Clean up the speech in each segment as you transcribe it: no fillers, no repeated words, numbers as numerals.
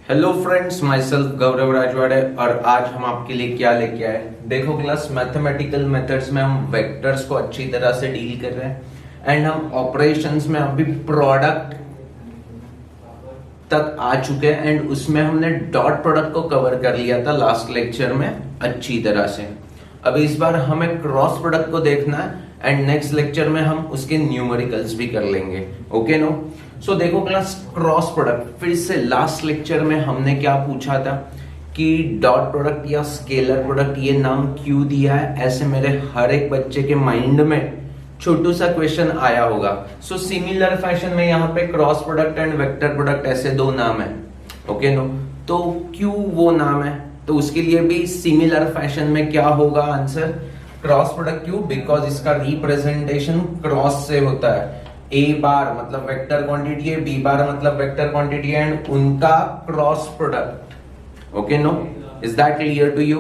Hello friends, my self गौरव राजवाड़े और आज हम आपके लिए क्या लेके आए। देखो क्लास, मैथमेटिकल मेथड्स में हम वेक्टर्स को अच्छी तरह से डील कर रहे हैं एंड हम ऑपरेशंस में अभी प्रोडक्ट तक आ चुके हैं एंड उसमें हमने डॉट प्रोडक्ट को कवर कर लिया था लास्ट लेक्चर में अच्छी तरह से। अब इस बार हमें क्रॉस प्रोडक्ट को देखना है एंड नेक्स्ट लेक्चर में हम उसके न्यूमेरिकल्स भी कर लेंगे। Okay no? सो देखो क्लास, क्रॉस प्रोडक्ट फिर से लास्ट लेक्चर में हमने क्या पूछा था कि डॉट प्रोडक्ट या स्केलर प्रोडक्ट ये नाम क्यों दिया है। ऐसे मेरे हर एक बच्चे के माइंड में छोटू सा क्वेश्चन आया होगा। सो सिमिलर फैशन में यहाँ पे cross product and vector product ऐसे दो नाम है। Okay no? तो क्यों वो नाम है, तो उसके लिए भी सिमिलर फैशन में क्या होगा आंसर, क्रॉस प्रोडक्ट। क्यों? बिकॉज इसका रिप्रेजेंटेशन क्रॉस से होता है। ए बार मतलब वेक्टर क्वांटिटी है, बी बार मतलब वेक्टर क्वांटिटी है एंड उनका cross product. Okay no? Is that clear to you?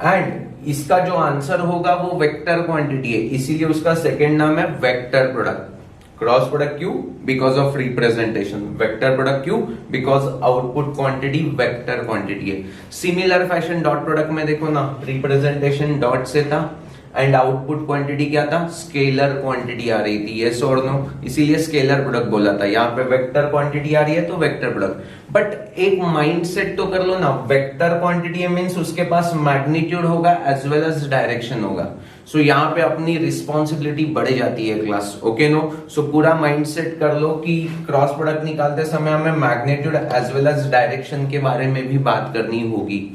And इसका जो आंसर होगा वो वेक्टर क्वांटिटी है, इसीलिए उसका सेकंड नाम है वेक्टर प्रोडक्ट। क्रॉस प्रोडक्ट क्यों? Because of representation. Vector product क्यों? Because output quantity vector quantity है। सिमिलर फैशन डॉट प्रोडक्ट में देखो ना, रिप्रेजेंटेशन डॉट से था एंड आउटपुट क्वांटिटी क्या था, स्केलर क्वांटिटी आ रही थी। यस और नो? इसीलिए स्केलर प्रोडक्ट बोला था। यहाँ पे वेक्टर क्वांटिटी आ रही है तो वेक्टर प्रोडक्ट। बट एक माइंडसेट तो कर लो ना, वेक्टर क्वांटिटी मींस उसके पास मैग्नीट्यूड होगा एज वेल एज डायरेक्शन होगा। सो यहाँ पे अपनी रिस्पॉन्सिबिलिटी बढ़ जाती है क्लास। Okay no? सो पूरा माइंडसेट कर लो कि क्रॉस प्रोडक्ट निकालते समय हमें magnitude as well as direction के बारे में भी बात करनी होगी।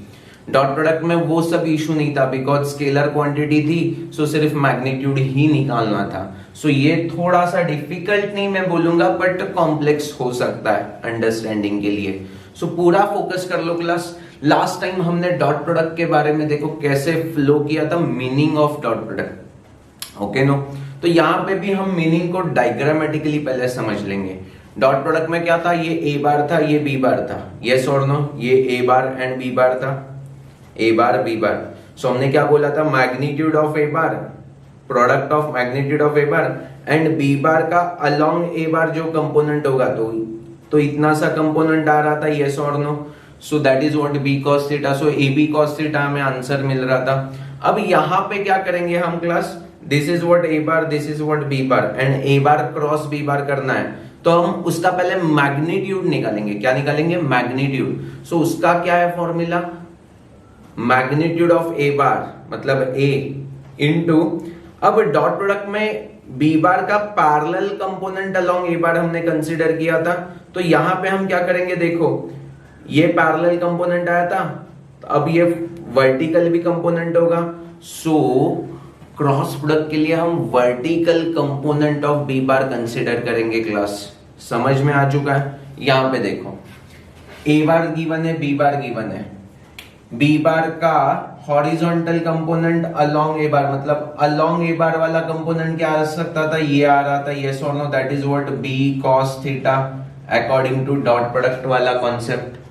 डॉट प्रोडक्ट में वो सब इशू नहीं था बिकॉज स्केलर क्वांटिटी थी, सो सिर्फ मैग्नीट्यूड ही निकालना था। सो ये थोड़ा सा डिफिकल्ट नहीं मैं बोलूंगा बट कॉम्प्लेक्स हो सकता है अंडरस्टैंडिंग के लिए। सो पूरा फोकस कर लो क्लास। लास्ट टाइम हमने डॉट प्रोडक्ट के बारे में देखो कैसे फ्लो किया था, meaning of dot product. Okay no? तो यहाँ पे भी हम मीनिंग को डायग्रामेटिकली पहले समझ लेंगे। डॉट प्रोडक्ट में क्या था, ये ए बार था, ये बी बार था। यस और नो? ये ए बार एंड बी बार था, A bar B bar. So हमने क्या बोला था, magnitude of A bar, product of magnitude of A bar and B bar का अलोंग ए बार जो कंपोनेंट होगा तो इतना सा कंपोनेंट आ रहा था। यस और no? So that is what B cos theta. So A B cos theta हमें आंसर मिल रहा था। अब यहाँ पे क्या करेंगे हम class, this is what A bar, this is what B bar and A bar cross B bar करना है तो हम उसका पहले मैग्नीट्यूड निकालेंगे। क्या निकालेंगे? मैग्नीट्यूड। सो उसका क्या है formula, magnitude of A bar मतलब ए इनटू, अब डॉट प्रोडक्ट में बी बार का पैरेलल कंपोनेंट अलोंग ए बार हमने कंसीडर किया था। तो यहां पे हम क्या करेंगे, देखो ये पैरेलल कंपोनेंट आया था, तो अब ये वर्टिकल भी कंपोनेंट होगा। सो क्रॉस प्रोडक्ट के लिए हम vertical component of B bar consider करेंगे क्लास। समझ में आ चुका है? यहां पे देखो ए बार गिवन है, बी बार गिवन है। बी बार का horizontal component along A bar मतलब अलोंग ए बार वाला कंपोनेंट क्या आ सकता था, ये आ रहा था। यस और no? That is what B cos theta according to dot product वाला कॉन्सेप्ट।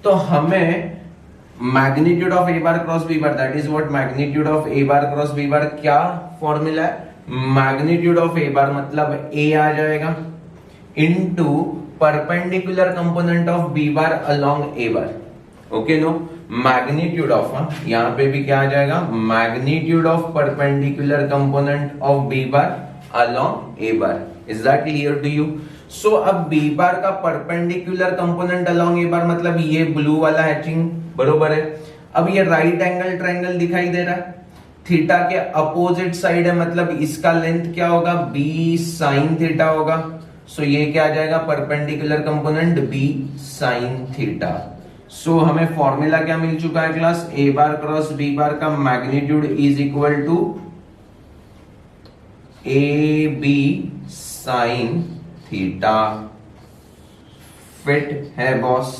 तो हमें magnitude of A bar cross B bar, that is what magnitude of A bar cross B bar, क्या फॉर्मूला है, magnitude of A bar मतलब A आ जाएगा into perpendicular component of B bar along A bar. Okay no? Magnitude of, यहां पे भी क्या आ जाएगा, magnitude of perpendicular component of B bar along A bar. Is that clear to you? So अब बी बार का perpendicular component along A bar मतलब ये ब्लू वाला हैचिंग, बरोबर है। अब ये राइट एंगल ट्रायंगल दिखाई दे रहा है, थीटा के अपोजिट साइड है मतलब इसका लेंथ क्या होगा, बी साइन थीटा होगा। सो ये क्या आ जाएगा, perpendicular component B sine theta. So हमें फॉर्मूला क्या मिल चुका है class, A bar cross B bar का magnitude is equal to A B sine theta. Fit है बॉस?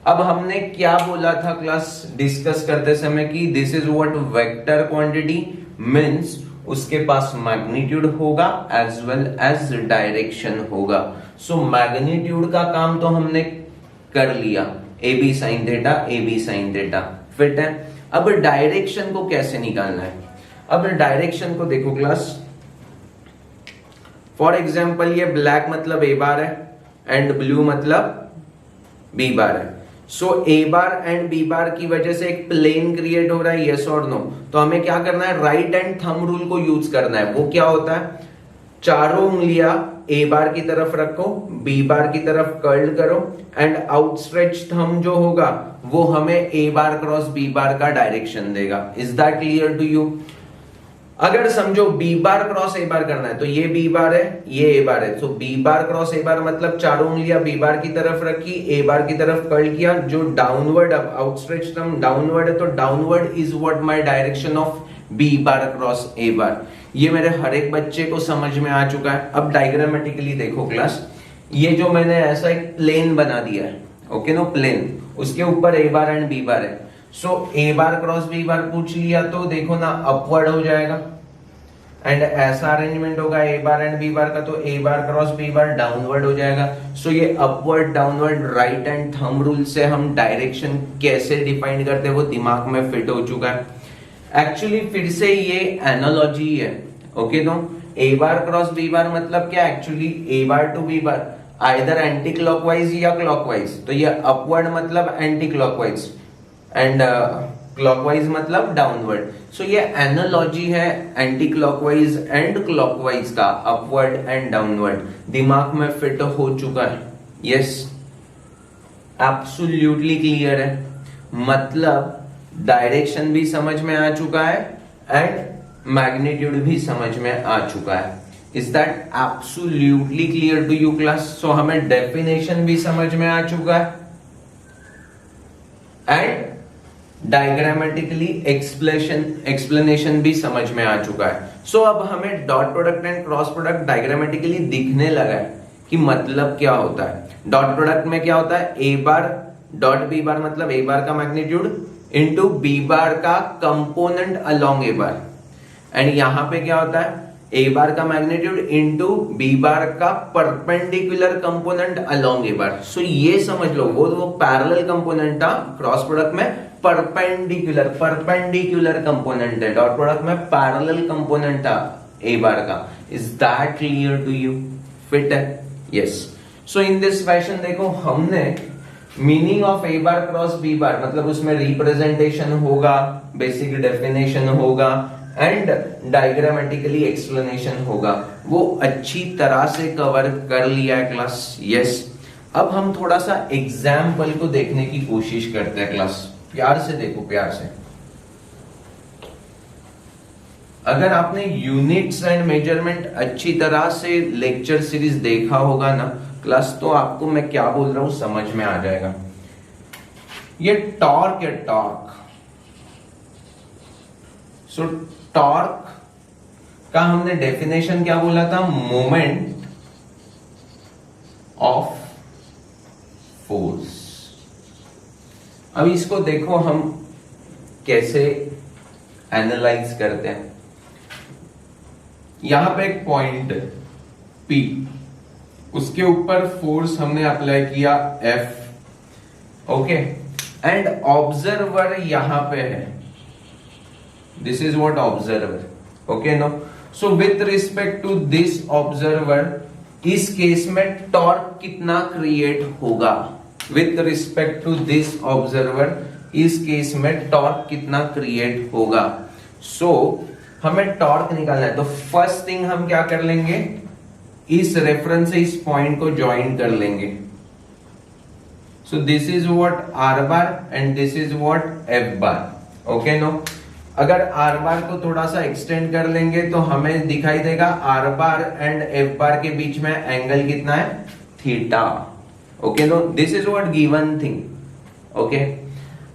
अब हमने क्या बोला था क्लास डिस्कस करते समय कि this is what vector quantity means उसके पास मैग्नीट्यूड होगा एज वेल एज डायरेक्शन होगा। सो मैग्नीट्यूड का काम तो हमने कर लिया, A B sine theta, A B sine theta. Fit है? अब डायरेक्शन को कैसे निकालना है, अब डायरेक्शन को देखो क्लास। फॉर एग्जाम्पल ये ब्लैक मतलब ए बार है एंड ब्लू मतलब बी बार है। सो ए बार एंड बी बार की वजह से एक प्लेन क्रिएट हो रहा है, यस और नो। तो हमें क्या करना है, राइट एंड थंब रूल को यूज करना है। वो क्या होता है, चारों उंगलियां ए बार की तरफ रखो, बी बार की तरफ कर्ल करो एंड आउटस्ट्रेच थंब जो होगा वो हमें ए बार क्रॉस बी बार का डायरेक्शन देगा। Is that clear to you? अगर समझो बी बार क्रॉस ए बार करना है तो ये बी बार है, ये ए बार है। तो B bar cross A bar मतलब चारों उंगलियां बी बार की तरफ रखी, ए बार की तरफ कर्ल किया, जो डाउनवर्ड, अब आउटस्ट्रेच थंब डाउनवर्ड है तो downward is what my direction of B bar cross A bar. ये मेरे हर एक बच्चे को समझ में आ चुका है। अब डायग्रामेटिकली देखो क्लास, ये जो मैंने ऐसा एक प्लेन बना दिया है, ओके नो, प्लेन, उसके ऊपर ए बार एंड बी बार है। सो ए बार क्रॉस बी बार पूछ लिया तो देखो ना अपवर्ड हो जाएगा, एंड ऐसा अरेंजमेंट होगा ए बार एंड बी बार का तो ए बार क्रॉस बी बार डाउनवर्ड हो जाएगा। सो ये upward downward right and thumb rule से हम डायरेक्शन कैसे डिफाइन करते हैं वो दिमाग में फिट हो चुका है। एक्चुअली फिर से ये एनालॉजी है, okay no. A bar cross B bar मतलब क्या, actually A bar to B bar either anti clockwise या क्लॉकवाइज। तो ये अपवर्ड मतलब एंटी क्लॉकवाइज एंड क्लॉकवाइज मतलब डाउनवर्ड। सो ये एनालॉजी है एंटी क्लॉकवाइज एंड क्लॉकवाइज का, अपवर्ड एंड डाउनवर्ड, दिमाग में फिट हो चुका है। यस, एब्सोल्युटली क्लियर है। मतलब डायरेक्शन भी समझ में आ चुका है एंड मैग्नीट्यूड भी समझ में आ चुका है। Is that absolutely clear to you class? So हमें डेफिनेशन भी समझ में आ चुका है एंड डायग्रामेटिकली एक्सप्लेनेशन भी समझ में आ चुका है। सो अब हमें dot product and cross product diagrammatically दिखने लगा है कि मतलब क्या होता है। डॉट प्रोडक्ट में क्या होता है, A bar dot B bar मतलब ए बार का मैग्नीट्यूड इंटू बी बार का component along A bar, and यहां पे क्या होता है, ए बार का मैग्नीट्यूड इंटू बी बार का perpendicular component along A bar. So ये समझ लो वो पैरेलल कंपोनेंट था, क्रॉस प्रोडक्ट में परपेंडिकुलर कंपोनेंट है, डॉट प्रोडक्ट में पैरेलल कंपोनेंट था ए बार का। Is that clear to you? Fit है? Yes. So in this fashion देखो हमने meaning of A bar cross B bar मतलब उसमें रिप्रेजेंटेशन होगा, बेसिक डेफिनेशन होगा एंड डायग्रामेटिकली एक्सप्लेनेशन होगा, वो अच्छी तरह से कवर कर लिया है क्लास। यस। अब हम थोड़ा सा एग्जाम्पल को देखने की कोशिश करते हैं क्लास। प्यार से देखो, प्यार से। अगर आपने यूनिट्स एंड मेजरमेंट अच्छी तरह से लेक्चर सीरीज देखा होगा ना क्लास, तो आपको मैं क्या बोल रहा हूं समझ में आ जाएगा। ये टॉर्क है, टॉर्क। सो टॉर्क का हमने डेफिनेशन क्या बोला था, मोमेंट ऑफ फोर्स। अब इसको देखो हम कैसे एनालाइज करते हैं। यहां पे एक पॉइंट P, उसके ऊपर फोर्स हमने अप्लाई किया F, ओके, एंड ऑब्जर्वर यहां पे है, this is what observer, okay no. So with respect to this observer इस केस में टॉर्क कितना क्रिएट होगा, with respect to this observer इस केस में टॉर्क कितना क्रिएट होगा। सो हमें टॉर्क निकालना है तो फर्स्ट थिंग हम क्या कर लेंगे, इस रेफरेंस से इस पॉइंट को ज्वाइन कर लेंगे। So this is what R bar and this is what F bar, okay no. अगर आर बार को थोड़ा सा एक्सटेंड कर लेंगे तो हमें दिखाई देगा R bar and F bar के बीच में एंगल कितना है, theta, okay no. This is what given thing, okay.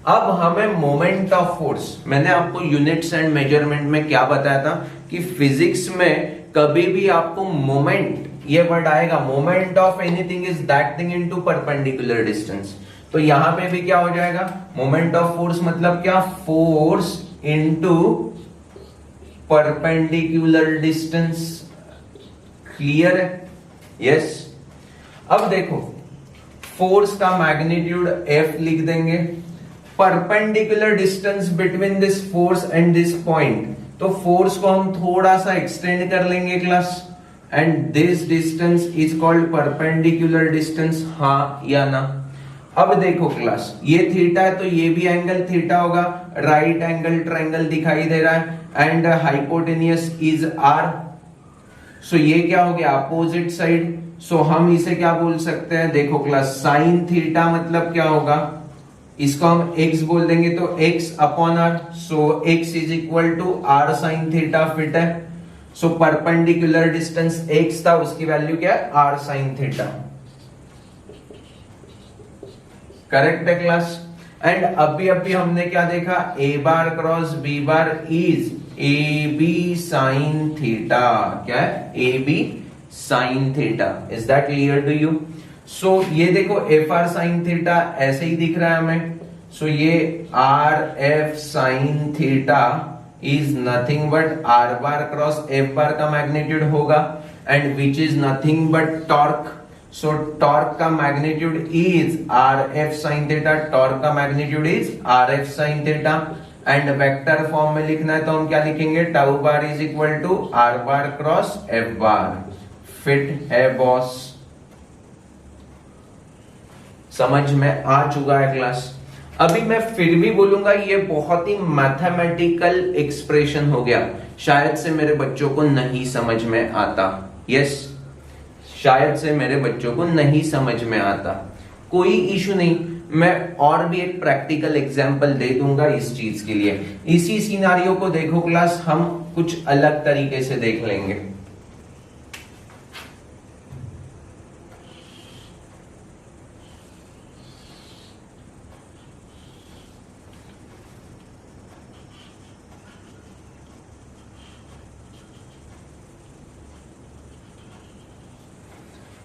अब हमें मोमेंट ऑफ फोर्स, मैंने आपको यूनिट्स एंड मेजरमेंट में क्या बताया था कि फिजिक्स में कभी भी आपको मोमेंट, ये वर्ड आएगा, moment of anything is that thing into perpendicular distance. तो यहां पे भी क्या हो जाएगा, मोमेंट ऑफ फोर्स मतलब क्या, force into perpendicular distance. Clear है? यस। अब देखो फोर्स का मैग्नीट्यूड F लिख देंगे, perpendicular distance between this force and this point, तो फोर्स को हम थोड़ा सा एक्सटेंड कर लेंगे class, and this distance is called perpendicular distance, हाँ या ना। अब देखो क्लास, ये थीटा है तो ये भी एंगल थीटा होगा, राइट एंगल ट्रायंगल दिखाई दे रहा है एंड हाइपोटेनियस इज आर। सो ये क्या हो गया, अपोजिट साइड। सो हम इसे क्या बोल सकते हैं, देखो क्लास, साइन थीटा मतलब क्या होगा, इसको हम x बोल देंगे तो x upon R. So x is equal to R sine theta fit है। सो परपेंडिकुलर डिस्टेंस x था, उसकी वैल्यू क्या है, आर साइन थीटा। करेक्ट है क्लास। एंड अभी हमने क्या देखा, a bar cross b bar is ab sine theta. क्या है, ab sine theta. Is that clear to you? So ये देखो fr साइन थीटा ऐसे ही दिख रहा है हमें। सो ये rf sine theta is nothing but r bar cross f bar का मैग्नीट्यूड होगा and which is nothing but torque. So torque का magnitude is rf sine theta, torque का magnitude is rf sine theta. And vector form में लिखना है तो हम क्या लिखेंगे, tau bar is equal to r bar cross f bar. Fit है बॉस? समझ में आ चुका है क्लास? अभी मैं फिर भी बोलूंगा ये बहुत ही मैथमेटिकल एक्सप्रेशन हो गया, शायद से मेरे बच्चों को नहीं समझ में आता। यस, शायद से मेरे बच्चों को नहीं समझ में आता, कोई इशू नहीं, मैं और भी एक प्रैक्टिकल एग्जांपल दे दूंगा इस चीज के लिए। इसी सिनारियो को देखो क्लास, हम कुछ अलग तरीके से देख लेंगे।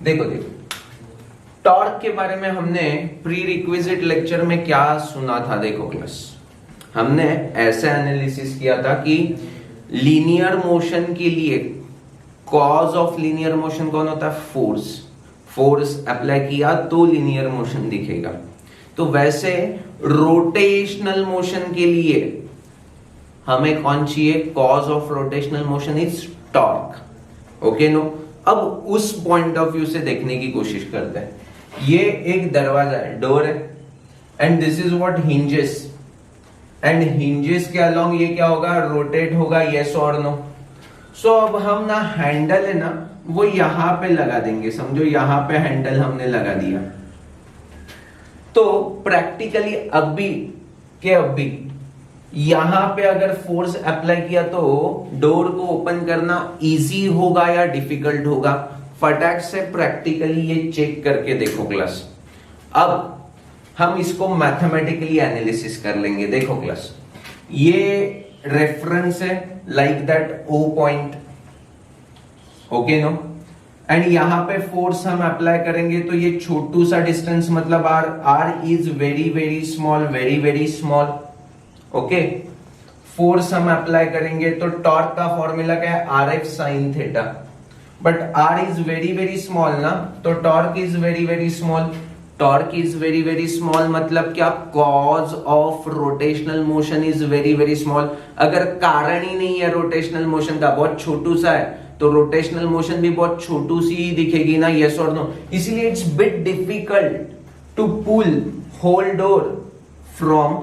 देखो टॉर्क के बारे में हमने प्री रिक्विजिट लेक्चर में क्या सुना था। देखो क्लास, हमने ऐसे एनालिसिस किया था कि लीनियर मोशन के लिए कॉज ऑफ लीनियर मोशन कौन होता है, फोर्स। फोर्स अप्लाई किया तो लीनियर मोशन दिखेगा। तो वैसे रोटेशनल मोशन के लिए हमें कौन चाहिए, cause of rotational motion is torque. Okay no? अब उस पॉइंट ऑफ व्यू से देखने की कोशिश करते हैं। ये एक दरवाजा है, डोर है, and this is what hinges, and hinges के अलोंग ये क्या होगा, रोटेट होगा, यस और नो। सो अब हम ना हैंडल है ना वो यहां पे लगा देंगे, समझो यहां पे हैंडल हमने लगा दिया। तो प्रैक्टिकली अब भी यहां पे अगर फोर्स अप्लाई किया तो डोर को ओपन करना इजी होगा या डिफिकल्ट होगा, फटाक से प्रैक्टिकली ये चेक करके देखो क्लास। अब हम इसको मैथमेटिकली एनालिसिस कर लेंगे। देखो क्लास, ये रेफरेंस है like that O point, okay no? And यहां पे फोर्स हम अप्लाई करेंगे तो ये छोटू सा डिस्टेंस मतलब r is very very small, very very small. Okay, force हम अप्लाई करेंगे तो टॉर्क का फॉर्मूला क्या है, RF sine theta, but r is very very small ना, तो torque is very very small. Torque is very very small मतलब क्या, cause of rotational motion is very very small. अगर कारण ही नहीं है रोटेशनल मोशन का, बहुत छोटू सा है, तो रोटेशनल मोशन भी बहुत छोटू सी ही दिखेगी ना, यस और नो? इसीलिए it's bit difficult to pull whole door from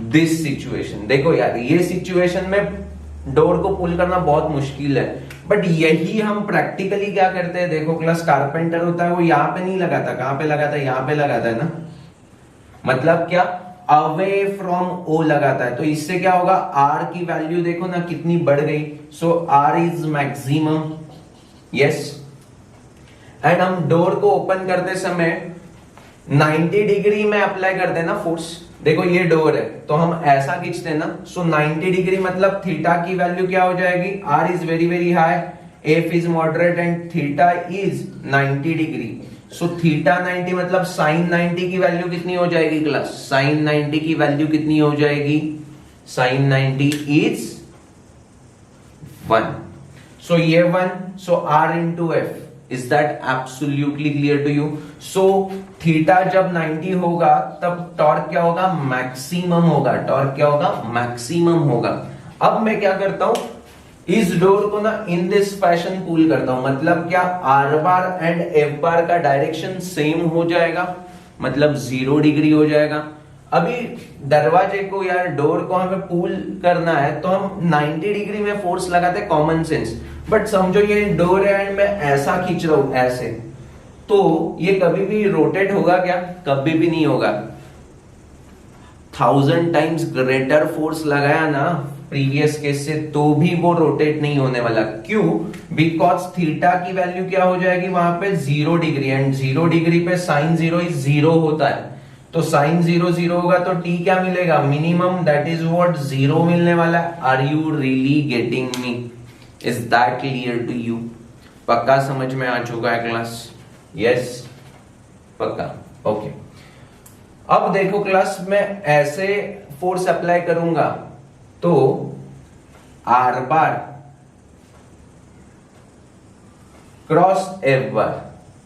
this situation. देखो यार, ये सिचुएशन में डोर को पुल करना बहुत मुश्किल है, बट यही हम प्रैक्टिकली क्या करते हैं। देखो क्लास, कारपेंटर होता है वो यहाँ पे नहीं लगाता, कहां पे लगाता है, यहाँ पे लगाता है ना, मतलब क्या, अवे फ्रॉम ओ लगाता है। तो इससे क्या होगा, आर की वैल्यू देखो ना कितनी बढ़ गई। So R is maximum, yes. And हम डोर को ओपन करते समय 90 डिग्री में अप्लाई करते हैं ना फोर्स। देखो ये डोर है तो हम ऐसा खींचते हैं ना, सो 90 डिग्री मतलब थीटा की वैल्यू क्या हो जाएगी, R is very very high, F is moderate and theta is 90 degree. So theta 90 मतलब साइन 90 की वैल्यू कितनी हो जाएगी क्लास, साइन 90 की वैल्यू कितनी हो जाएगी, साइन 90 इज 1। सो ये 1, so R into F. Is that absolutely clear to you? So theta जब 90 होगा तब टॉर्क क्या होगा, मैक्सिमम होगा। टॉर्क क्या होगा, मैक्सिमम होगा। अब मैं क्या करता हूं, इस डोर को ना इन दिस फैशन पुल करता हूं, मतलब क्या आर बार एंड एफ बार का डायरेक्शन सेम हो जाएगा, मतलब 0 डिग्री हो जाएगा। अभी दरवाजे को या डोर को हमें पुल करना है तो हम 90 डिग्री में फोर्स लगाते हैं, कॉमन सेंस। बट समझो ये डोर है एंड मैं ऐसा खींच रहा हूं ऐसे, तो ये कभी भी रोटेट होगा क्या? कभी भी नहीं होगा। 1000 टाइम्स ग्रेटर फोर्स लगाया ना प्रीवियस केस से, तो भी वो रोटेट नहीं होने वाला। क्यों? बिकॉज थीटा की वैल्यू क्या हो जाएगी वहां पे? 0 डिग्री, एंड 0 डिग्री पे साइन 0 इज 0 होता है, तो साइन 0 0 होगा तो टी क्या मिलेगा? मिनिमम, दैट इज व्हाट 0 मिलने वाला है। Are you really getting me? Is that clear to you? पक्का समझ में आ चुका है क्लास? यस, पक्का, ओके। अब देखो क्लास, मैं ऐसे फोर्स अप्लाई करूंगा तो R bar cross F bar,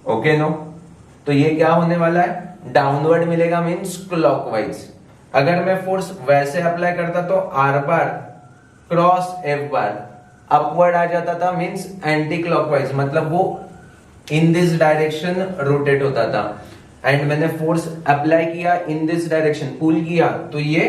okay no? तो ये क्या होने वाला है? डाउनवर्ड मिलेगा, मींस क्लॉकवाइज। अगर मैं फोर्स वैसे अप्लाई करता तो R bar cross F bar upward आ जाता था, मींस एंटी क्लॉकवाइज, मतलब वो इन दिस डायरेक्शन रोटेट होता था। एंड मैंने फोर्स अप्लाई किया इन दिस डायरेक्शन, पुल किया, तो ये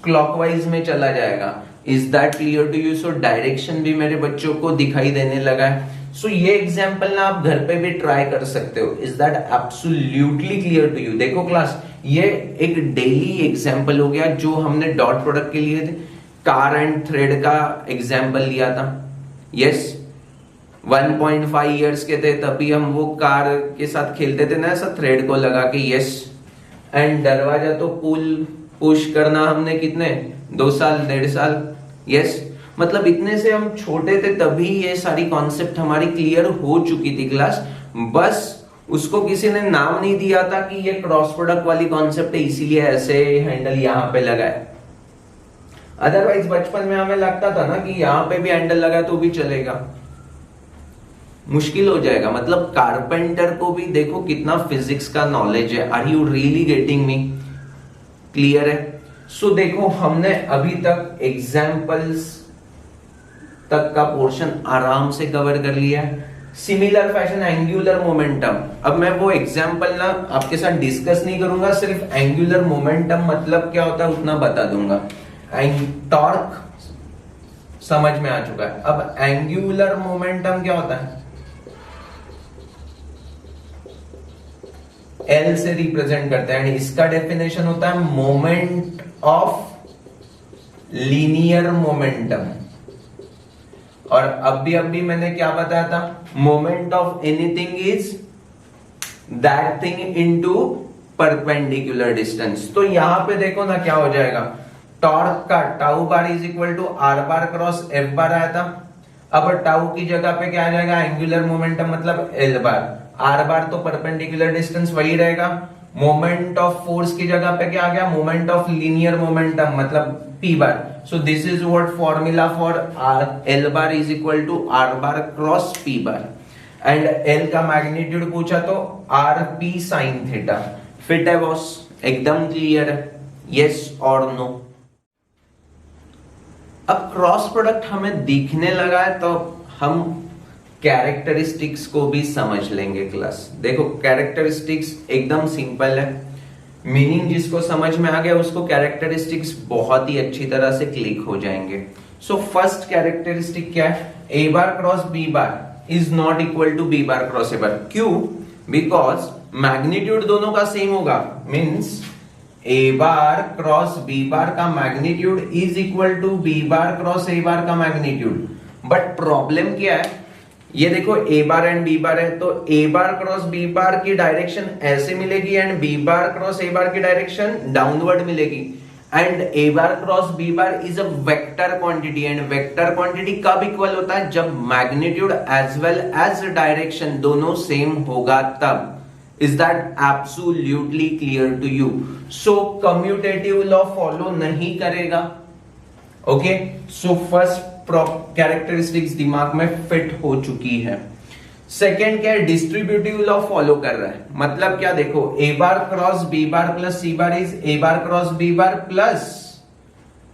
क्लॉकवाइज में चला जाएगा। Is that clear to you? So direction भी मेरे बच्चों को दिखाई देने लगा है। सो ये एग्जांपल ना आप घर पे भी ट्राई कर सकते हो। Is that absolutely clear to you? देखो क्लास, ये एक डेली एग्जांपल हो गया जो हमने डॉट प्रोडक्ट के लिए कार एंड थ्रेड का एग्जांपल लिया था। यस, 1.5 इयर्स के थे तभी हम वो कार के साथ खेलते थे ना, ऐसा थ्रेड को लगा के। यस, एंड दरवाजा तो पुश करना हमने कितने 2 साल 1.5 साल। यस, मतलब इतने से हम छोटे थे तभी ये सारी कॉन्सेप्ट हमारी क्लियर हो चुकी थी क्लास। बस उसको किसी ने नाम नहीं दिया था कि ये क्रॉस प्रोडक्ट वाली कॉन्सेप्ट है, इसीलिए ऐसे हैंडल यहां पे लगा है। अदरवाइज बचपन में हमें लगता था ना कि यहां पे भी हैंडल लगा तो भी चलेगा, मुश्किल हो जाएगा। मतलब कारपेंटर को भी देखो कितना फिजिक्स का नॉलेज है। Are you really getting me? Clear है? सो देखो, हमने अभी तक एग्जाम्पल्स तक का पोर्शन आराम से कवर कर लिया है। सिमिलर फैशन एंगुलर मोमेंटम, अब मैं वो एग्जाम्पल ना आपके साथ डिस्कस नहीं करूंगा, सिर्फ एंगुलर मोमेंटम मतलब क्या होता है उतना बता दूंगा। टॉर्क समझ में आ चुका है। अब एंगुलर मोमेंटम क्या होता है? एल से रिप्रेजेंट करते हैं, इसका डेफिनेशन होता है मोमेंट ऑफ लीनियर मोमेंटम। और अभी मैंने क्या बताया था? Moment of anything is that thing into perpendicular distance. तो यहां पे देखो ना क्या हो जाएगा, टॉर्क का tau bar is equal to R bar cross F bar आया था। अब टाउ की जगह पे क्या आ जाएगा? एंगुलर मोमेंटम मतलब एल बार। आर बार तो परपेंडिकुलर डिस्टेंस वही रहेगा। मोमेंट ऑफ फोर्स की जगह पे क्या आ गया? मोमेंट ऑफ लीनियर मोमेंटम मतलब P bar. So this is what formula for our L bar is equal to R bar cross P bar. And L का मैग्नीट्यूड पूछा तो R P sine theta. Fit है boss? एकदम clear है? Yes और no? अब cross product हमें दिखने लगा है तो हम कैरेक्टरिस्टिक्स को भी समझ लेंगे क्लास। देखो कैरेक्टरिस्टिक्स एकदम सिंपल है, मीनिंग जिसको समझ में आ गया उसको कैरेक्टरिस्टिक्स बहुत ही अच्छी तरह से क्लिक हो जाएंगे। सो फर्स्ट कैरेक्टरिस्टिक क्या है? A bar cross B bar is not equal to B bar cross A bar. क्यों? बिकॉज मैग्नीट्यूड दोनों का सेम होगा, means A bar cross B bar का magnitude is equal to B bar cross A bar का magnitude. But problem क्या है? ये देखो ए बार एंड बी बार है, तो ए बार क्रॉस बी बार की डायरेक्शन ऐसे मिलेगी and B bar cross A bar की डायरेक्शन डाउनवर्ड मिलेगी। And A bar cross B bar is a vector quantity, and vector quantity कब इक्वल होता है? जब magnitude as well as direction दोनों सेम होगा तब। Is that absolutely clear to you? So commutative law follow नहीं करेगा। ओके, सो फर्स्ट कैरेक्टरिस्टिक्स दिमाग में फिट हो चुकी है। सेकेंड क्या है? डिस्ट्रीब्यूटिव लॉ फॉलो कर रहा है। मतलब क्या? देखो A bar cross B bar plus C bar is A bar cross B bar plus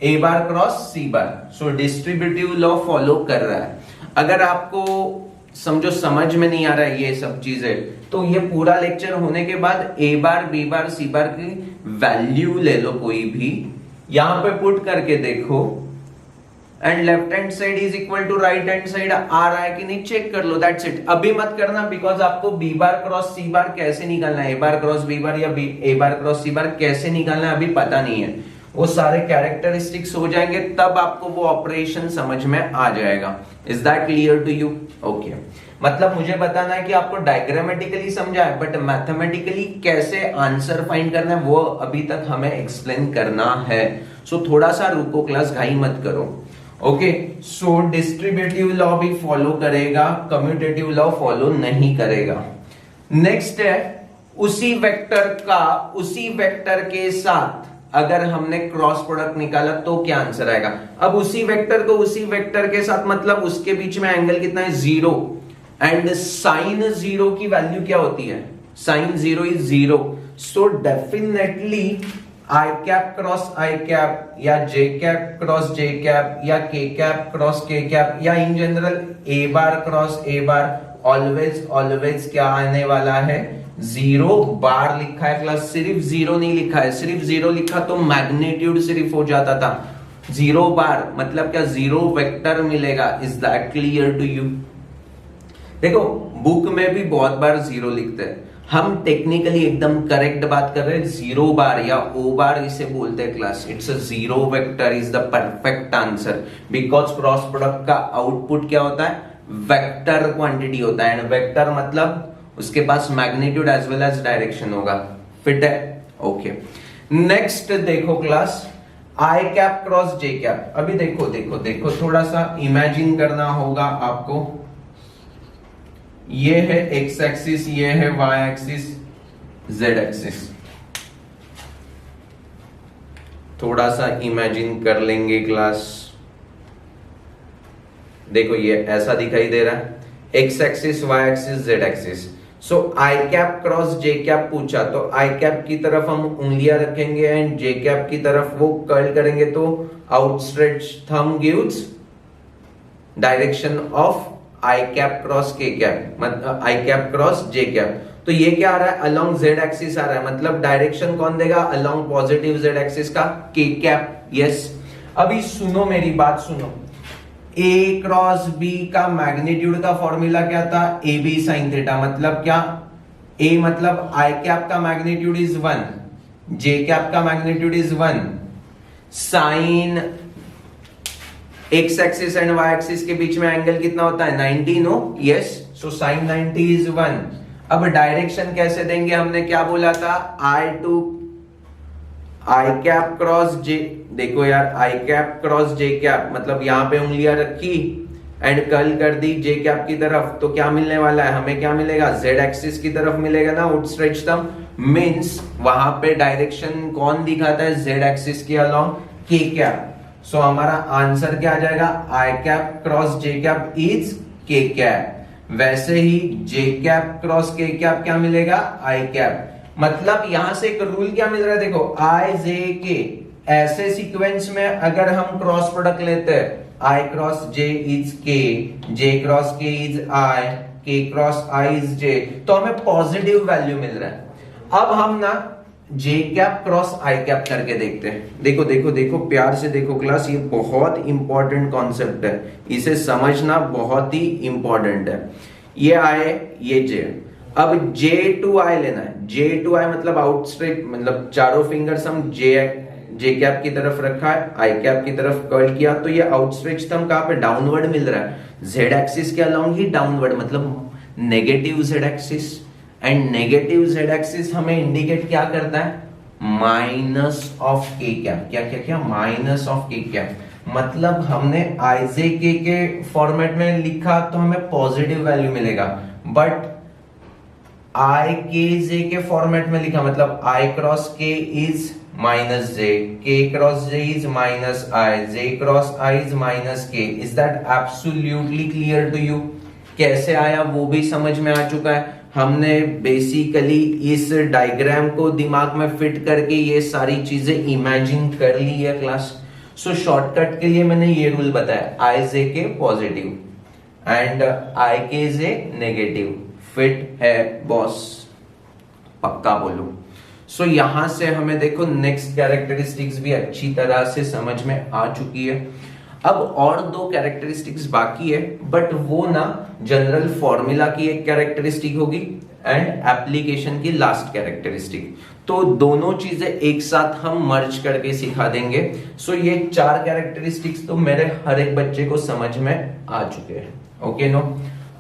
A bar cross C bar. So distributive law follow कर रहा है। अगर आपको समझो समझ में नहीं आ रहा है ये सब चीजें, तो ये पूरा लेक्चर होने के बाद ए बार बी बार सी बार की वैल्यू ले लो कोई भी, यहां पे पुट करके देखो, and left hand side is equal to right hand side आ रहा है कि नहीं चेक कर लो, दैट्स इट। अभी मत करना, बिकॉज आपको बी बार क्रॉस सी बार कैसे निकालना है, ए बार क्रॉस बी बार या ए बार क्रॉस सी बार कैसे निकालना है अभी पता नहीं है। वो सारे कैरेक्टरिस्टिक्स हो जाएंगे तब आपको वो ऑपरेशन समझ में आ जाएगा। Is that clear to you? Okay, मतलब मुझे बताना है कि आपको डायग्रामेटिकली समझा है, बट मैथमेटिकली कैसे आंसर फाइंड करना है वो अभी तक हमें एक्सप्लेन करना है। सो थोड़ा सा रुको क्लास, घाई मत करो। ओके, सो डिस्ट्रीब्यूटिव लॉ भी फॉलो करेगा, कम्यूटेटिव लॉ फॉलो नहीं करेगा। नेक्स्ट है उसी वेक्टर के साथ अगर हमने क्रॉस प्रोडक्ट निकाला तो क्या आंसर आएगा। अब उसी वेक्टर को उसी वेक्टर के साथ मतलब उसके बीच में एंगल कितना है, 0, एंड साइन 0 की वैल्यू क्या होती है, sine 0 is 0। So definitely I cap cross I cap या J cap cross J cap या K cap cross K cap या in general A bar cross A bar always क्या आने वाला है, 0 बार लिखा है क्लास, सिर्फ 0 नहीं लिखा है। सिर्फ 0 लिखा तो मैग्नीट्यूड सिर्फ हो जाता था, 0 बार मतलब क्या, 0 वेक्टर मिलेगा। Is that clear to you? देखो बुक में भी बहुत बार 0 लिखते हैं, हम टेक्निकली एकदम करेक्ट बात कर रहे हैं, 0 बार या ओ बार इसे बोलते हैं class. It's a 0 vector is the perfect answer, because cross product का आउटपुट क्या होता है, वेक्टर क्वांटिटी होता है, एंड वेक्टर मतलब उसके पास magnitude as well as direction होगा। फिट है? ओके, नेक्स्ट देखो class, I cap cross J cap. अभी देखो देखो देखो, थोड़ा सा इमेजिन करना होगा आपको। ये है एक्स एक्सिस, ये है वाई एक्सिस, जेड एक्सिस। थोड़ा सा इमेजिन कर लेंगे क्लास। देखो ये ऐसा दिखाई दे रहा है, X axis Y axis Z axis. So I cap cross J cap पूछा तो आई कैप की तरफ हम उंगलियां रखेंगे एंड जे कैप की तरफ वो कर्ल करेंगे, तो outstretch thumb gives direction of I cap cross K cap, मतलब I cap cross J cap. तो ये क्या आ रहा है, अलोंग जेड एक्सिस आ रहा है, मतलब डायरेक्शन कौन देगा, अलोंग पॉजिटिव जेड एक्सिस का के कैप। यस, अभी सुनो मेरी बात सुनो, ए क्रॉस बी का मैग्नीट्यूड का फॉर्मूला क्या था, ए बी साइन थीटा। मतलब क्या, ए मतलब आई कैप का मैग्नीट्यूड इज 1, जे कैप का magnitude is 1, sine X axis and Y axis के बीच में एंगल कितना होता है, 90 no. Yes, so sine 90 is 1। अब डायरेक्शन कैसे देंगे, हमने क्या बोला था, आई कैप क्रॉस जे। देखो यार, आई कैप क्रॉस जे कैप मतलब यहां पे उंगलियां रखी एंड कर्ल कर दी जे कैप की तरफ, तो क्या मिलने वाला है, हमें क्या मिलेगा, जेड एक्सिस की तरफ मिलेगा ना, आउटस्ट्रेच थंब मींस वहां पे डायरेक्शन कौन दिखाता है, जेड एक्सिस के अलोंग के कैप। सो हमारा आंसर क्या आ जाएगा, I cap cross J cap is K cap. वैसे ही J cap cross K cap क्या मिलेगा, आई कैप। मतलब यहां से एक रूल क्या मिल रहा है, देखो आई जे के, ऐसे सीक्वेंस में अगर हम क्रॉस प्रोडक्ट लेते हैं, आई क्रॉस जे इज के, जे क्रॉस के इज आई, के क्रॉस आई इज जे, तो हमें पॉजिटिव वैल्यू मिल रहा है। अब हम ना जे कैप क्रॉस आई कैप करके देखते हैं। देखो देखो देखो, प्यार से देखो क्लास, ये बहुत इंपॉर्टेंट कॉन्सेप्ट है, इसे समझना बहुत ही इंपॉर्टेंट है। ये आई, ये जे। अब जे टू आई लेना है, जे टू आई मतलब आउटस्ट्रेट, मतलब चारों फिंगर्स हम जे कैप की तरफ रखा है, आई कैप की तरफ कर्ल किया, तो ये आउटस्ट्रेच थंब कहां पे, डाउनवर्ड मिल रहा है, जेड एक्सिस के अलोंग ही डाउनवर्ड, मतलब negative Z axis. And negative Z axis हमें इंडिकेट क्या करता है, माइनस ऑफ के कैप। क्या क्या क्या, माइनस ऑफ के कैप। मतलब हमने आई जे के फॉर्मेट में लिखा तो हमें पॉजिटिव वैल्यू मिलेगा, बट आई के जे के फॉर्मेट में लिखा मतलब I cross K is minus J, K cross J is minus I, J cross I is minus K. Is that absolutely clear to you? कैसे आया वो भी समझ में आ चुका है। हमने बेसिकली इस डायग्राम को दिमाग में फिट करके ये सारी चीजें इमेजिन कर ली है क्लास। सो शॉर्टकट के लिए मैंने ये रूल बताया, आई जे के positive and I K J negative, fit है बॉस, पक्का बोलो। सो यहां से हमें देखो नेक्स्ट कैरेक्टरिस्टिक्स भी अच्छी तरह से समझ में आ चुकी है। अब और दो कैरेक्टरिस्टिक्स बाकी है, बट वो ना जनरल फॉर्मूला की एक कैरेक्टरिस्टिक होगी एंड एप्लीकेशन की लास्ट कैरेक्टरिस्टिक। तो दोनों चीजें एक साथ हम मर्ज करके सिखा देंगे। सो ये चार कैरेक्टरिस्टिक्स तो मेरे हर एक बच्चे को समझ में आ चुके हैं, ओके नो।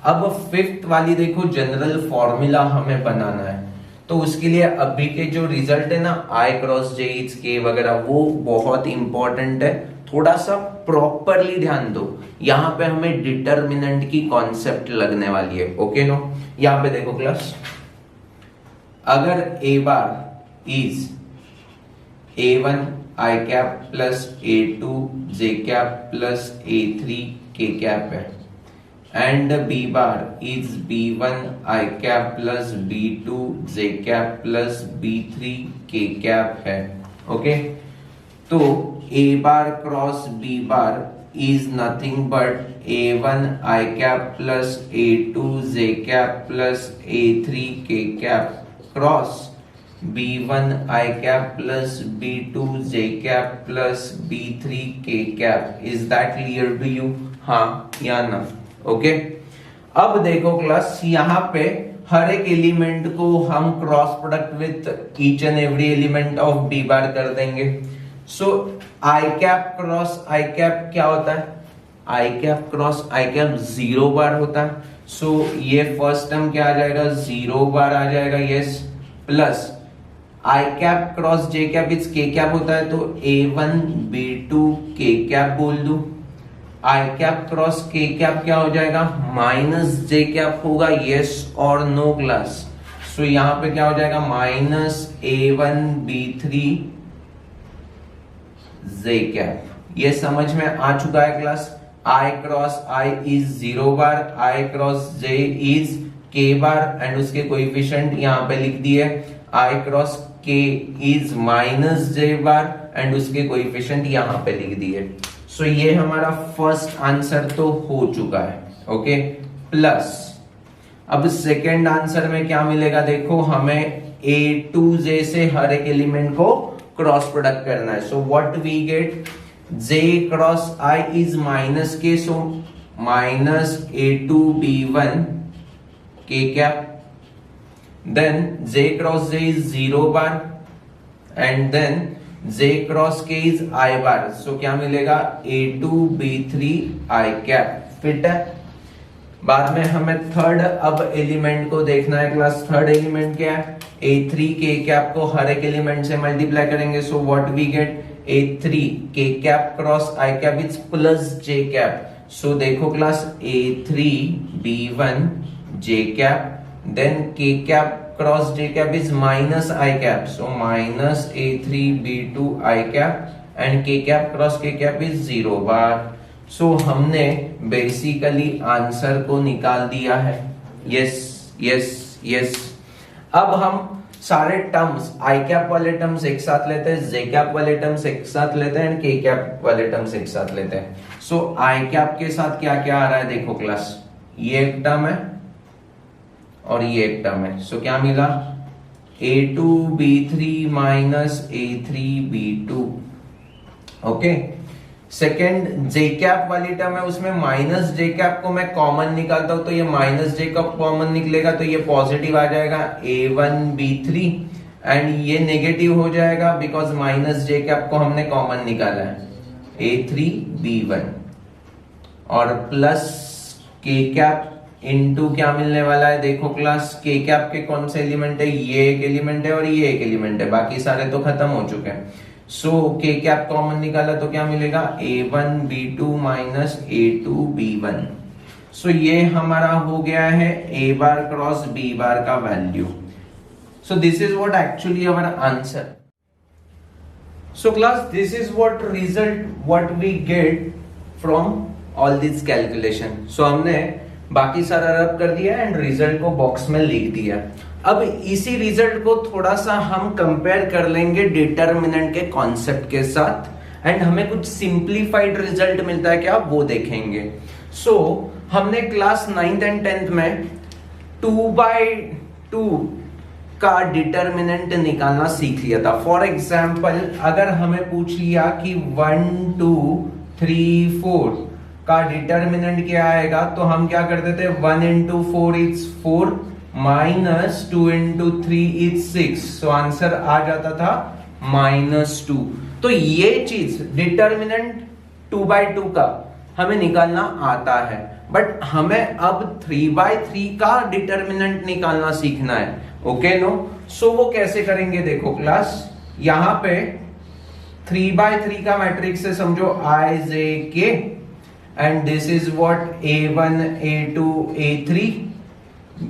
अब फिफ्थ वाली देखो, जनरल फॉर्मूला हमें बनाना है, तो उसके लिए अभी के जो रिजल्ट है ना आई क्रॉस जे इज के वगैरह, वो बहुत इंपॉर्टेंट है। थोड़ा सा प्रॉपरली ध्यान दो, यहां पे हमें डिटर्मिनेंट की कॉन्सेप्ट लगने वाली है, ओके नो। यहां पे देखो क्लास, अगर A bar is a1 I cap plus a2 J cap plus a3 K cap है and b bar is b1 I cap plus b2 J cap plus b3 K cap है, okay. तो a bar cross b bar is nothing but a1 I cap plus a2 J cap plus a3 K cap cross b1 I cap plus b2 J cap plus b3 K cap. Is that clear to you? हाँ या ना? Okay. अब देखो class, यहां पे हर एक element को हम cross product with each and every element of B bar कर देंगे। So I cap cross I cap क्या होता है? I cap cross I cap 0 bar होता है। सो ये फर्स्ट टर्म क्या आ जाएगा? 0 बार आ जाएगा, yes. Plus I cap cross J cap is K cap होता है, तो a1 b2 के कैप बोल दू। आई कैप क्रॉस के कैप क्या हो जाएगा? माइनस जे कैप होगा, यस और नो क्लास। सो यहां पे क्या हो जाएगा? माइनस a1 b3 जे कैप। ये समझ में आ चुका है class? I cross I is 0 bar, I cross J is के बार एंड उसके कोएफिशिएंट यहां पे लिख दिए। आई cross K is minus J bar and उसके कोएफिशिएंट यहां पे लिख दिए। सो ये हमारा फर्स्ट आंसर तो हो चुका है, ओके। प्लस अब सेकेंड आंसर में क्या मिलेगा? देखो, हमें A2J से हर एक एलिमेंट को क्रॉस प्रोडक्ट करना है। So what we get? J cross I is minus K, so minus A2B1 K cap, then J cross J is 0 bar and then J cross K is I bar. So क्या मिलेगा? A2B3 I cap. Fit है? बाद में हमें third अब element को देखना है क्लास। थर्ड एलिमेंट क्या है? A3 के कैप को हर एक एलिमेंट से मल्टीप्लाई करेंगे। सो what we get? A3 K cap cross I cap is plus J cap. So देखो class, A3B1 J cap, then K cap cross J cap is minus I cap, so minus A3B2 I cap and K cap cross K cap is 0 bar. So हमने basically answer को निकाल दिया है। Yes yes yes. अब हम सारे terms, I cap वाले terms एक साथ लेते हैं, J कैप वाले टर्म्स एक साथ लेते हैं एंड K कैप वाले टर्म्स एक साथ लेते हैं। सो I कैप के साथ क्या क्या आ रहा है? देखो क्लास, ये एक टर्म है और ये एक टर्म है। सो क्या मिला? A2B3 minus A3B2, okay. Second J cap वाली टर्म है, उसमें माइनस J कैप को मैं कॉमन निकालता हूं, तो ये माइनस J कैप कॉमन निकलेगा, तो ये पॉजिटिव आ जाएगा A1B3 एंड ये नेगेटिव हो जाएगा बिकॉज माइनस J कैप को हमने कॉमन निकाला है, A3B1 और प्लस K कैप इनटू क्या मिलने वाला है? देखो क्लास, K कैप के कौन से एलिमेंट है? ये एक एलिमेंट है और ये एक एलिमेंट है, बाकी सारे तो खत्म हो चुके हैं। सो K कैप कॉमन निकाला तो क्या मिलेगा? A1B2 minus A2B1। सो ये हमारा हो गया है A bar cross B bar का value. So this is what actually our answer. So class, this is what result what we get from all this calculation. So हमने बाकी सारा रब कर दिया एंड रिजल्ट को बॉक्स में लिख दिया। अब इसी रिजल्ट को थोड़ा सा हम कंपेयर कर लेंगे डिटरमिनेंट के कॉन्सेप्ट के साथ एंड हमें कुछ सिंप्लीफाइड रिजल्ट मिलता है क्या, वो देखेंगे। सो हमने क्लास 9th एंड 10th में 2/2 का डिटर्मिनेंट निकालना सीख लिया था। फॉर एग्जाम्पल अगर हमें पूछ लिया कि 1 2 3 4 का डिटर्मिनेंट क्या आएगा, तो हम क्या करते थे, 1 into 4 is 4 minus 2 into 3 is 6, so answer आ जाता था -2। तो ये चीज डिटर्मिनेंट 2/2 का हमें निकालना आता है, बट हमें अब 3/3 का डिटर्मिनेंट निकालना सीखना है। ओके नो, सो वो कैसे करेंगे देखो क्लास, यहां पे 3/3 का मैट्रिक्स से समझो I J K and this is what A1 A2 A3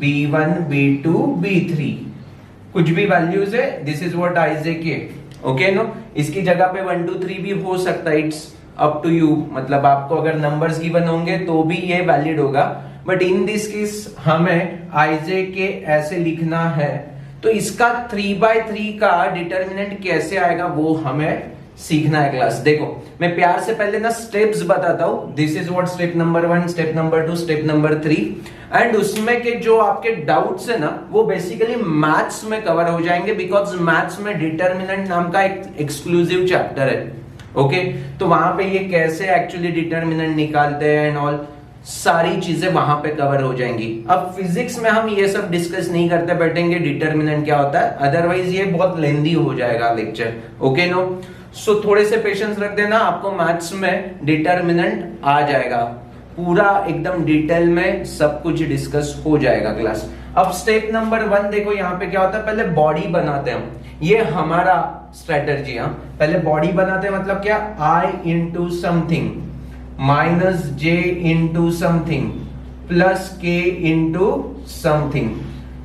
B1 B2 B3 कुछ भी वैल्यूज है, this is what I J K। Okay no, इसकी जगह पे 1 2 3 भी हो सकता है, इट्स अप टू यू, मतलब आपको अगर नंबर्स गिवन होंगे तो भी ये वैलिड होगा, बट इन दिस केस हमें I J K ऐसे लिखना है। तो इसका 3/3 का डिटर्मिनेंट कैसे आएगा वो हमें सीखना है क्लास। देखो मैं प्यार से पहले ना स्टेप्स बताता हूं, this is what step number 1, step number 2, step number 3, and उसमें के जो आपके डाउट्स है ना वो बेसिकली मैथ्स में कवर हो जाएंगे, बिकॉज मैथ्स में डिटर्मिनेंट नाम का एक एक्सक्लूसिव चैप्टर है। ओके, तो वहां पे ये कैसे एक्चुअली डिटर्मिनेंट निकालते हैं एंड ऑल सारी चीजें वहां पे कवर हो जाएंगी। अब फिजिक्स में हम ये सब डिस्कस नहीं करते बैठेंगे डिटर्मिनेंट क्या होता है, अदरवाइज ये बहुत लेंदी हो जाएगा लेक्चर। ओके नो, सो थोड़े से पेशेंस रख देना, आपको मैथ्स में डिटर्मिनेंट आ जाएगा, पूरा एकदम डिटेल में सब कुछ डिस्कस हो जाएगा क्लास। अब स्टेप नंबर 1 देखो यहाँ पे क्या होता है, पहले बॉडी बनाते हैं हम, ये हमारा स्ट्रेटजी। पहले बॉडी बनाते हैं, मतलब क्या, I into something minus J into something plus K into something।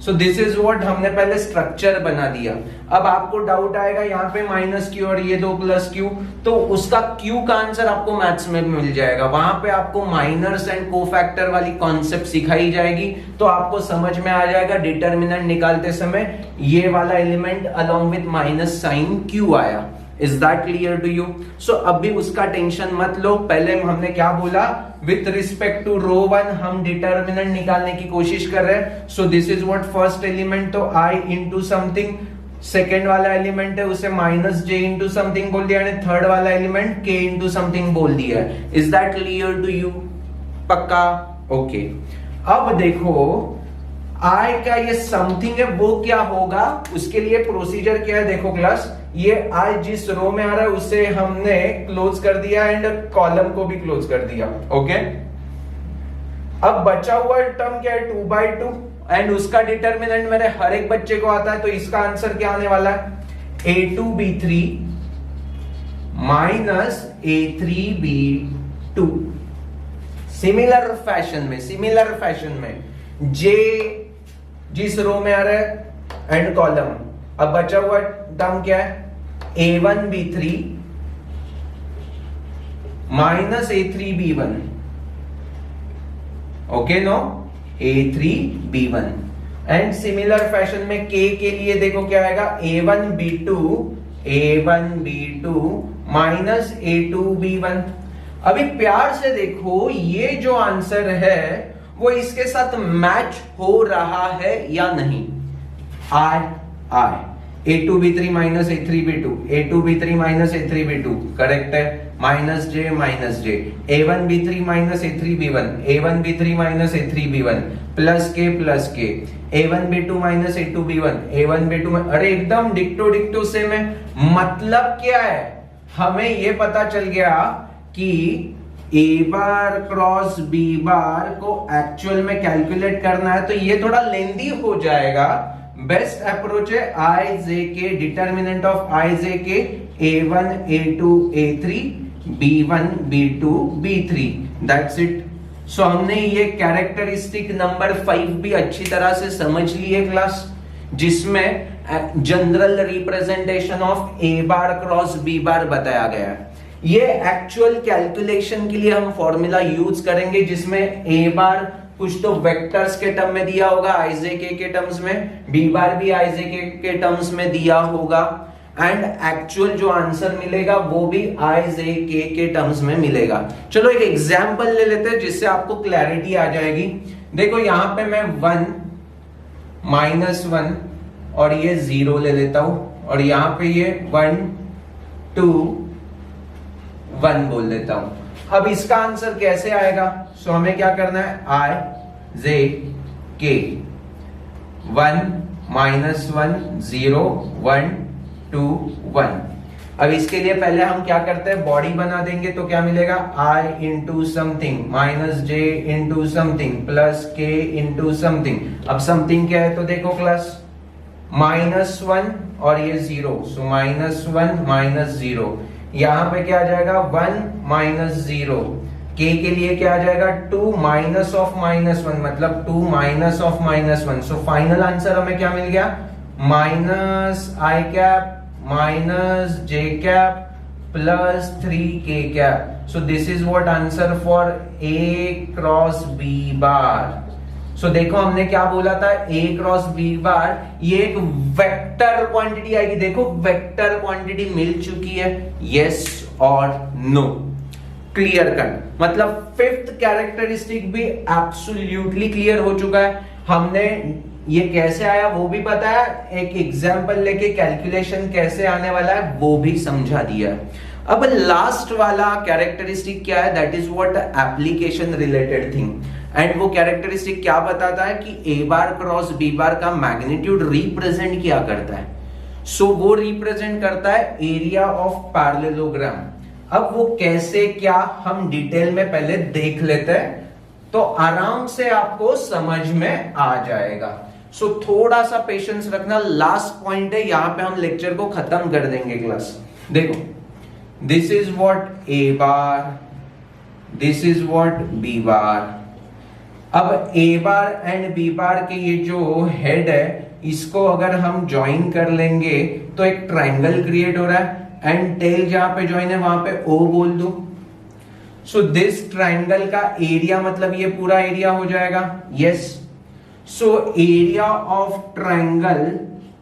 So this is what हमने पहले स्ट्रक्चर बना दिया। अब आपको डाउट आएगा यहाँ पे -q और ये 2 +q, तो उसका q का आंसर आपको मैथ्स में मिल जाएगा, वहां पे आपको माइनर्स एंड कोफैक्टर वाली कॉन्सेप्ट सिखाई जाएगी, तो आपको समझ में आ जाएगा डिटर्मिनेंट निकालते समय ये वाला element along with minus sign q आया। Is that clear to you? So अभी उसका टेंशन मत लो, पहले हमने क्या बोला, विथ रिस्पेक्ट टू रो 1 हम डिटर्मिनेंट निकालने की कोशिश कर रहे हैं। सो this is what first element, तो I into समथिंग, सेकेंड वाला एलिमेंट है उसे -j into समथिंग बोल दिया, थर्ड वाला एलिमेंट k into समथिंग बोल दिया। Is that clear to you? पक्का? ओके, अब देखो I का ये समथिंग है वो क्या होगा, उसके लिए प्रोसीजर क्या है देखो क्लास, ये I जिस रो में आ रहा है उसे हमने क्लोज कर दिया एंड कॉलम को भी क्लोज कर दिया। ओके, अब बचा हुआ टर्म क्या है, 2/2, एंड उसका डिटर्मिनेंट मेरे हर एक बच्चे को आता है, तो इसका आंसर क्या आने वाला है, A2B3 minus A3B2। Similar fashion में J जिस रो में आ रहा है एंड कॉलम, अब बचा हुआ टर्म क्या है, A1B3 minus A3B1। Okay no, A3B1, and similar fashion में K के लिए देखो क्या आएगा, A1B2 माइनस A2B1। अभी प्यार से देखो ये जो आंसर है वो इसके साथ मैच हो रहा है या नहीं। I A2B3 minus A3B2, A2B3 minus A3B2 correct है, -j A1B3 minus A3B1, A1B3 minus A3B1 plus k A1B2 minus A2B1, A1B2, अरे एकदम डिक्टो सेम है। मतलब क्या है, हमें ये पता चल गया कि A बार क्रॉस B बार को एक्चुअल में कैलकुलेट करना है, तो ये थोड़ा लेंदी हो जाएगा। बेस्ट अप्रोच है IJK, determinant of IJK A1 A2 A3 B1 B2 B3, that's it. So हमने ये कैरेक्टरिस्टिक नंबर 5 भी अच्छी तरह से समझ ली है क्लास, जिसमें general representation of A bar cross B बार बताया गया है। ये एक्चुअल कैलकुलेशन के लिए हम फॉर्मूला यूज करेंगे, जिसमें A बार कुछ तो वेक्टर्स के टर्म में दिया होगा IJK के टर्म्स में, B बार भी IJK के टर्म्स में दिया होगा, एंड एक्चुअल जो आंसर मिलेगा वो भी आई जे के टर्म्स में मिलेगा। चलो एक एग्जांपल ले लेते हैं जिससे आपको क्लैरिटी आ जाएगी। देखो यहां पे मैं 1 -1 और ये 0 ले लेता हूं, और यहां पे ये 1 2 1 बोल लेता हूं। अब इसका आंसर कैसे आएगा? सो हमें क्या करना है, आई जे के 1 -1 0 1 2 1। अब इसके लिए पहले हम क्या करते हैं, बॉडी बना देंगे। तो क्या मिलेगा, आई into something minus J into something plus के इंटू समथिंग। अब समथिंग क्या है तो देखो क्लास, -1 और ये 0, सो -1 -0। यहां पे क्या आ जाएगा, 1 -0। के लिए क्या आ जाएगा, 2 माइनस ऑफ -1 मतलब 2 minus of -1। So final answer हमें क्या मिल गया, minus I cap minus J cap plus 3k cap. So this is what answer for A cross B bar. So देखो हमने क्या बोला था, ए क्रॉस बी बार ये एक वेक्टर क्वांटिटी आएगी। देखो वेक्टर क्वांटिटी मिल चुकी है, यस और नो, क्लियर कट। मतलब फिफ्थ कैरेक्टरिस्टिक भी एब्सोल्युटली क्लियर हो चुका है। हमने ये कैसे आया वो भी पता है, एक एग्जांपल लेके कैलकुलेशन कैसे आने वाला है वो भी समझा दिया है। अब लास्ट वाला कैरेक्टरिस्टिक क्या है, that is what application related thing. And वो कैरेक्टरिस्टिक क्या बताता है कि ए बार क्रॉस बी बार का मैग्नीट्यूड रिप्रेजेंट क्या करता है। सो वो रिप्रेजेंट करता है एरिया ऑफ पैरेललोग्राम। अब वो कैसे क्या हम डिटेल में पहले देख लेते हैं, तो आराम से आपको समझ में आ जाएगा। सो थोड़ा सा पेशेंस रखना, लास्ट पॉइंट है, यहां पे हम लेक्चर को खत्म कर देंगे क्लास। देखो this is what A bar, this is what B bar. अब A bar and B bar के ये जो हेड है इसको अगर हम ज्वाइन कर लेंगे तो एक ट्राइंगल क्रिएट हो रहा है, एंड टेल जहां पे ज्वाइन है वहां पे ओ बोल दो। सो दिस ट्राइंगल का एरिया मतलब ये पूरा एरिया हो जाएगा, yes. So area of triangle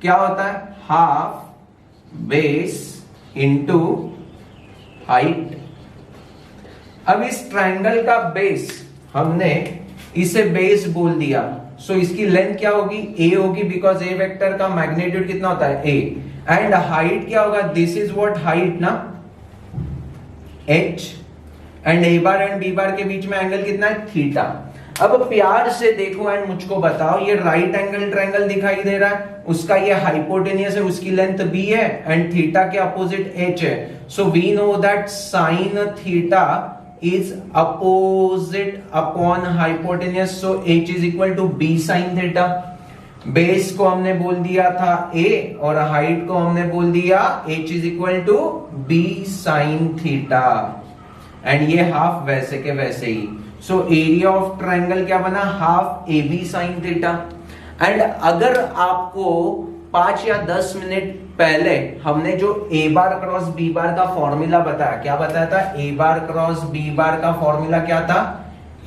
क्या होता है, हाफ बेस इंटू हाइट। अब इस ट्राइंगल का बेस हमने इसे बेस बोल दिया, सो इसकी लेंथ क्या होगी, ए होगी, बिकॉज ए वेक्टर का मैग्नीट्यूड कितना होता है, ए। एंड हाइट क्या होगा, दिस इज व्हाट हाइट ना, h। And A bar and B bar के बीच में एंगल कितना है, थीटा। अब प्यार से देखो एंड मुझको बताओ, ये राइट एंगल ट्रायंगल दिखाई दे रहा है, उसका ये हाइपोटेनियस है, उसकी लेंथ b है एंड थीटा के अपोजिट h है। So we know that sine theta is opposite upon hypotenuse, so h is equal to b sin theta। Base को हमने बोल दिया था a और हाइट को हमने बोल दिया h is equal to b sin theta, and ये हाफ वैसे के वैसे ही। सो एरिया ऑफ ट्रायंगल क्या बना, half A B sine theta. And अगर आपको 5 या 10 मिनट पहले हमने जो ए बार क्रॉस बी बार का फॉर्मूला बताया, क्या बताया था, A bar cross B bar का फॉर्मूला क्या था,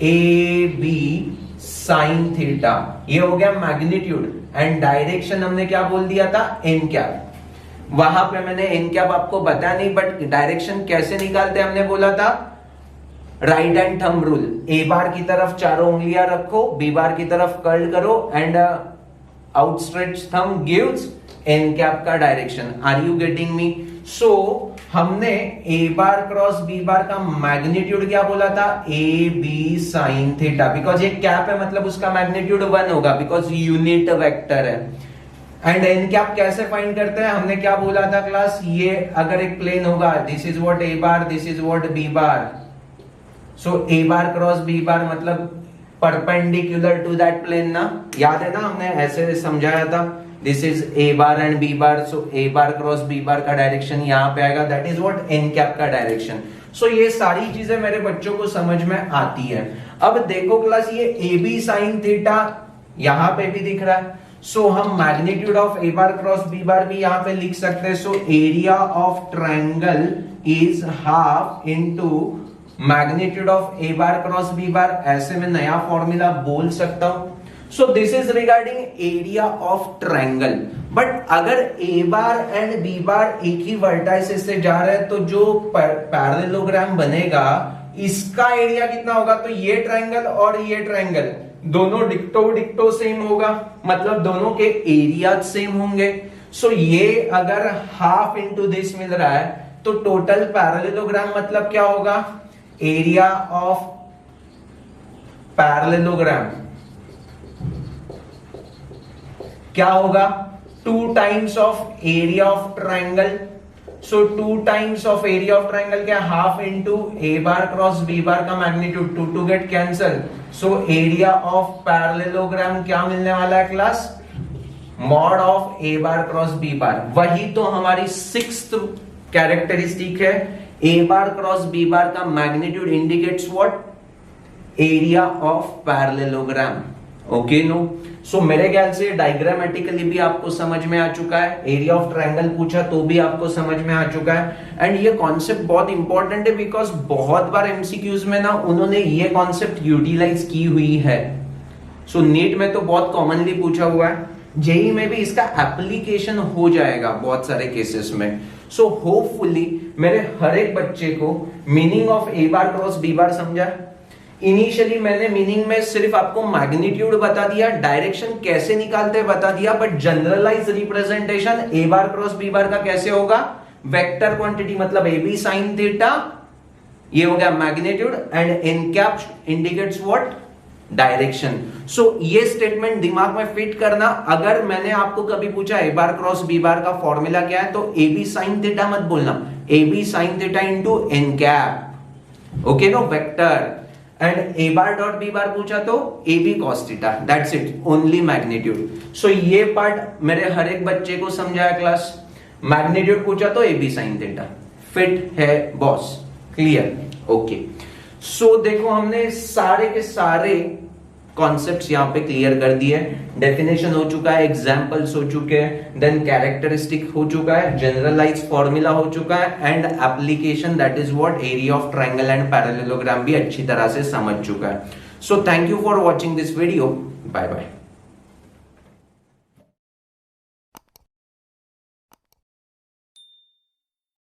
ए बी साइन थीटा। ये हो गया मैग्नीट्यूड, एंड डायरेक्शन हमने क्या बोल दिया था, एन कैप। वहां पे मैंने एन कैप आपको बताया नहीं, बट डायरेक्शन कैसे निकालते हमने बोला था, राइट हैंड थंब रूल। ए बार की तरफ चारों उंगलियां रखो, बी बार की तरफ कर्ल करो, and outstretch thumb gives N cap का direction. Are you getting me? So हमने A bar cross B bar का मैग्नीट्यूड क्या बोला था, A B sine theta. Because ये कैप है मतलब उसका मैग्नीट्यूड 1 होगा, बिकॉज यूनिट वेक्टर है। एंड एन कैप कैसे फाइंड करते हैं, हमने क्या बोला था क्लास, ये अगर एक प्लेन होगा, this is what A bar, this is what B bar. So A bar cross B bar मतलब परपेंडिकुलर टू दैट प्लेन ना, याद है ना, हमने ऐसे समझाया था, this is A bar and B bar. So A bar cross B bar का डायरेक्शन यहाँ पे आएगा, that is what N cap का डायरेक्शन। सो ये सारी चीजें मेरे बच्चों को समझ में आती है। अब देखो क्लास, ये ए बी साइन थीटा यहाँ पे भी दिख रहा है, सो हम magnitude of A bar cross B bar भी यहाँ पे लिख सकते हैं। So area of triangle is half into magnitude of A bar cross B bar. ऐसे में नया फॉर्मूला बोल सकता हूं। So this is regarding area of triangle. But अगर ए बार एंड बी बार एक ही वर्टाइसिस से जा रहे हैं तो जो पैरेललोग्राम बनेगा इसका एरिया कितना होगा? तो ये ट्रायंगल और ये ट्रायंगल दोनों डिक्टो सेम होगा, मतलब दोनों के एरिया सेम होंगे। सो ये अगर हाफ इंटू दिस मिल रहा है तो टोटल पैरेललोग्राम मतलब क्या होगा? एरिया ऑफ पैरेललोग्राम क्या होगा? 2 times of area of triangle. So 2 times of area of triangle क्या? Half into A bar cross B bar का magnitude, 2 to get cancel. So area of parallelogram क्या मिलने वाला है class? Mod of A bar cross B bar. वही तो हमारी 6th characteristic है। A bar cross B bar का magnitude indicates what? Area of parallelogram. Okay no? So मेरे ख्याल से डायग्रामेटिकली भी आपको समझ में आ चुका है, एरिया ऑफ ट्रायंगल पूछा तो भी आपको समझ में आ चुका है। एंड ये कॉन्सेप्ट बहुत इंपॉर्टेंट है बिकॉज बहुत बार एमसीक्यूज में ना उन्होंने ये कॉन्सेप्ट यूटिलाइज की हुई है। सो नीट में तो बहुत कॉमनली पूछा हुआ है, जेई में भी इसका एप्लीकेशन हो जाएगा बहुत सारे केसेस में। सो होपफुली मेरे हर एक बच्चे को meaning of A bar cross B bar समझा। इनिशियली मैंने मीनिंग में सिर्फ आपको मैग्नीट्यूड बता दिया, डायरेक्शन कैसे निकालते बता दिया, but generalize representation A bar cross B bar का कैसे होगा? वेक्टर क्वांटिटी मतलब ए बी साइन थीटा, ये हो गया magnitude, and N cap indicates what? Direction. So ये स्टेटमेंट दिमाग में फिट करना। अगर मैंने आपको कभी पूछा ए बार क्रॉस बी बार का फॉर्मूला क्या है, तो ए बी साइन थीटा मत बोलना, A B sine theta into N cap. Okay no? Vector. And A bar dot B bar पूछा तो A B cos theta, that's it, only magnitude. So ये part मेरे हर एक बच्चे को समझाया क्लास। मैग्नीट्यूड पूछा तो A B sine theta, fit है बॉस, क्लियर? ओके। सो देखो हमने सारे के सारे कॉन्सेप्ट्स यहां पे क्लियर कर दिए। डेफिनेशन हो चुका है, एग्जांपल्स हो चुके हैं, देन कैरेक्टरिस्टिक हो चुका है, जनरलाइज फॉर्मूला हो चुका है, and application that is what? Area of triangle and parallelogram भी अच्छी तरह से समझ चुका है। So thank you for watching this video. Bye bye.